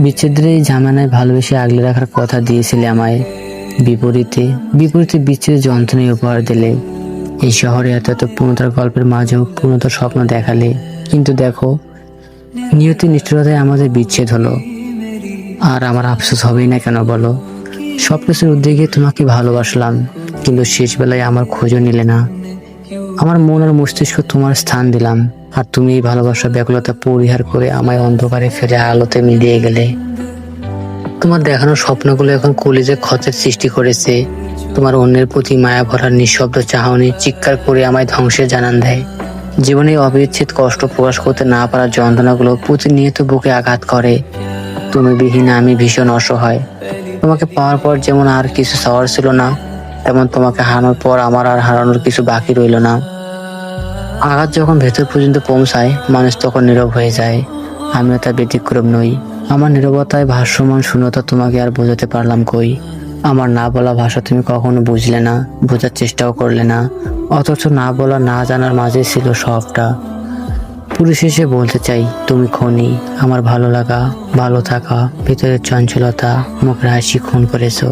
বিচ্ছেদের এই জামানায় ভালোবেসে আগলে রাখার কথা দিয়েছিলে আমায়, বিপরীতে বিপরীতে বিচ্ছেদের যন্ত্রণায় উপহার দিলে। এই শহরে এত এত পূর্ণতার গল্পের মাঝেও পূর্ণতার স্বপ্ন দেখালে, কিন্তু দেখো নিয়তি নিষ্ঠুরতায় আমাদের বিচ্ছেদ হলো। আর আমার আফসোস হবেই না কেন বলো? সবকিছুর উদ্যোগে তোমাকে ভালোবাসলাম, কিন্তু শেষ বেলায় আমার খোঁজও নিলে না। আমার মন আর মস্তিষ্ক তোমার স্থান দিলাম, আর তুমি এই ভালোবাসা ব্যাকুলতা পরিহার করে আমায় অন্ধকারে ফেলে আলোতে মিলিয়ে গেলে। তোমার দেখানো স্বপ্নগুলো এখন কলিজে ক্ষতের সৃষ্টি করেছে। তোমার অন্যের প্রতি মায়া ভরার নিঃশব্দ চাহনি চিৎকার করে আমায় ধ্বংসের জানান দেয়। জীবনে অবিচ্ছেদ কষ্ট প্রকাশ করতে না পারার যন্ত্রণাগুলো প্রতিনিয়ত বুকে আঘাত করে। তুমি বিহীন আমি ভীষণ অসহায়। তোমাকে পাওয়ার পর যেমন আর কিছু চাওয়ার ছিল না, তেমন তোমাকে হারানোর পর আমার আর হারানোর কিছু বাকি রইল না। আঘাত যখন ভেতর পর্যন্ত পৌঁছায়, মানুষ তখন নীরব হয়ে যায়। আমিও তার ব্যতিক্রম নই। আমার নীরবতায় ভাসমান শূন্যতা তোমাকে আর বোঝাতে পারলাম কই? আমার না বলা ভাষা তুমি কখনো বুঝলে না, বোঝার চেষ্টাও করলে না। অথচ না বলা না জানার মাঝে ছিল সবটা। পরিশেষে বলতে চাই, তুমি খনি। আমার ভালো লাগা, ভালো থাকা, ভিতরের চঞ্চলতা, মুখের হাসি খুন করেছো।